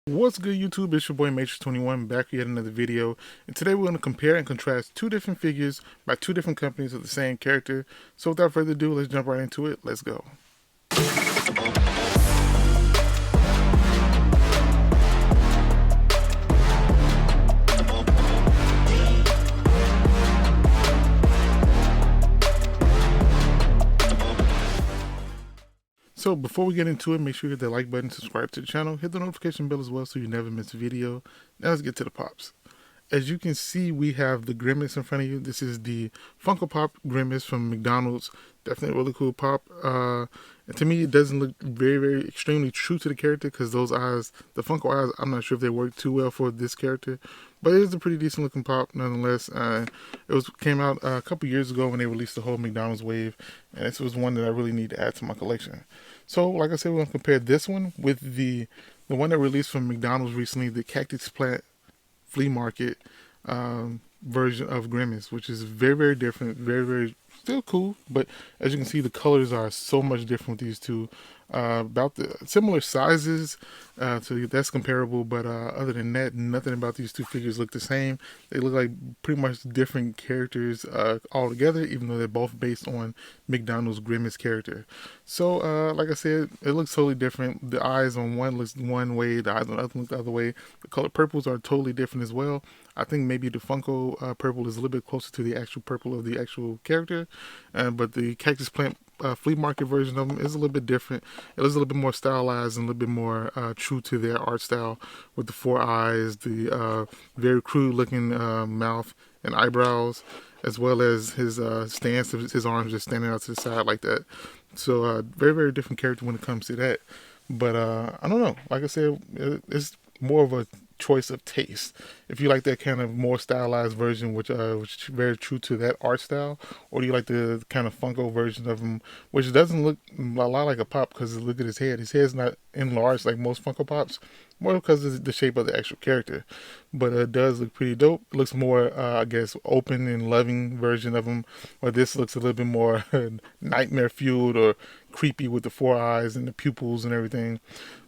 What's good, YouTube? It's your boy M8trix21 back with yet another video, and today we're going to compare and contrast two different figures by two different companies of the same character. So without further ado, let's jump right into it. Let's go. So before we get into it, make sure you hit that like button, subscribe to the channel, hit the notification bell as well so you never miss a video. Now let's get to the pops. As you can see, we have the Grimace in front of you. This is the Funko Pop Grimace from McDonald's. Definitely a really cool pop. And to me, it doesn't look very extremely true to the character because those eyes, the Funko eyes, I'm not sure if they work too well for this character. But it is a pretty decent looking pop nonetheless. Came out a couple years ago when they released the whole McDonald's wave. And this was one that I really need to add to my collection. So like I said, we're going to compare this one with the one that released from McDonald's recently, the Cactus plant flea market version of Grimace, which is very different, very still cool, but as you can see, the colors are so much different with these two. About the similar sizes, so that's comparable, but other than that, nothing about these two figures look the same. They look like pretty much different characters altogether, even though they're both based on McDonald's Grimace character. So like I said, it looks totally different. The eyes on one looks one way, the eyes on the other look the other way. The color purples are totally different as well. I think maybe the Funko purple is a little bit closer to the actual purple of the actual character, but the Cactus plant flea market version of them is a little bit different. It was a little bit more stylized and a little bit more true to their art style, with the four eyes, the very crude looking mouth and eyebrows, as well as his stance of his arms just standing out to the side like that. So very different character when it comes to that. But I don't know. Like I said, it's more of a choice of taste. If you like that kind of more stylized version, which is very true to that art style, or do you like the kind of Funko version of him, which doesn't look a lot like a pop because look at his head. His head's not enlarged like most Funko Pops, more because of the shape of the actual character. But it does look pretty dope. It looks more, I guess, open and loving version of him, where this looks a little bit more nightmare fueled or creepy with the four eyes and the pupils and everything.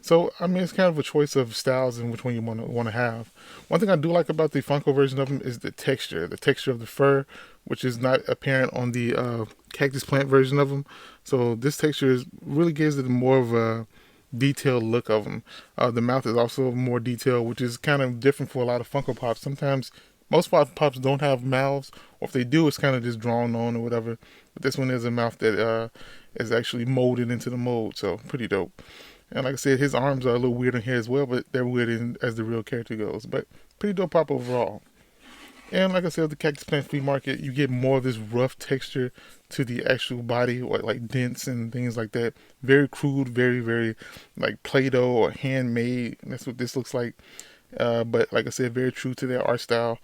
So I mean, it's kind of a choice of styles and which one you want to have. One thing I do like about the Funko version of him is the texture of the fur, which is not apparent on the Cactus plant version of him. So this texture really gives it more of a detailed look of him. The mouth is also more detailed, which is kind of different for a lot of Funko Pops. Sometimes most Pops don't have mouths, or if they do, it's kind of just drawn on or whatever. But this one is a mouth that is actually molded into the mold, so pretty dope. And like I said, his arms are a little weird in here as well, but they're weird as the real character goes. But pretty dope pop overall. And like I said, the Cactus plant flea market, you get more of this rough texture to the actual body, or like dents and things like that. Very crude, very like Play-Doh or handmade. And that's what this looks like. But like I said, very true to their art style.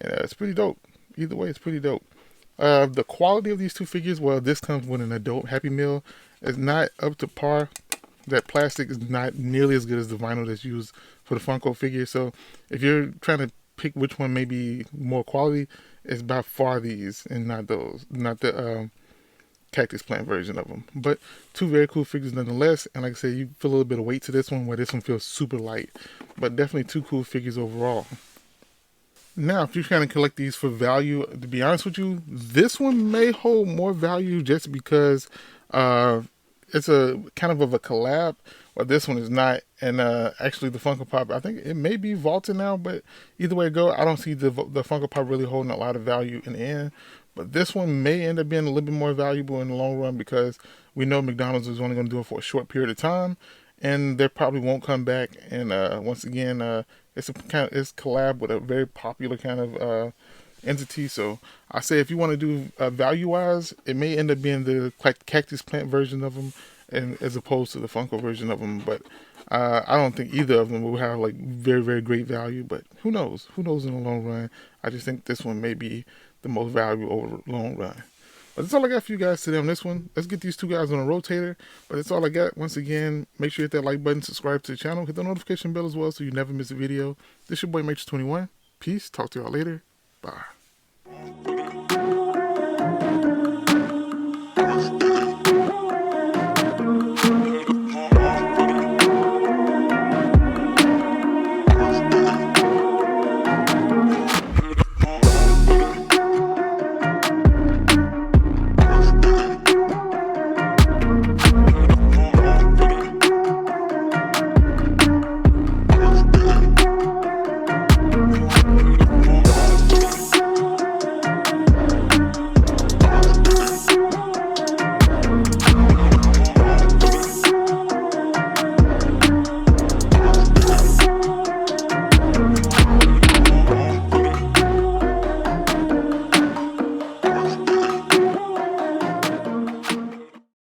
And it's pretty dope. Either way, it's pretty dope. The quality of these two figures, well, this comes with an adult Happy Meal. It's not up to par. That plastic is not nearly as good as the vinyl that's used for the Funko figure. So if you're trying to pick which one may be more quality, it's by far these and not those, not the Cactus plant version of them. But two very cool figures nonetheless. And like I said, you feel a little bit of weight to this one, where this one feels super light. But definitely two cool figures overall. Now, if you're trying to collect these for value, to be honest with you, this one may hold more value just because it's a kind of a collab, but this one is not. And actually, the Funko Pop, I think it may be vaulted now, but either way it go, I don't see the Funko Pop really holding a lot of value in the end. But this one may end up being a little bit more valuable in the long run, because we know McDonald's is only going to do it for a short period of time, and they probably won't come back. And once again, it's collab with a very popular kind of entity. So I say, if you want to do value wise, it may end up being the Cactus plant version of them, and as opposed to the Funko version of them. But I don't think either of them will have like very great value. But who knows in the long run. I just think this one may be the most valuable over the long run. But that's all I got for you guys today on this one. Let's get these two guys on a rotator. But that's all I got. Once again, make sure you hit that like button, subscribe to the channel, hit the notification bell as well so you never miss a video. This is your boy M8trix21. Peace. Talk to y'all later. Bye.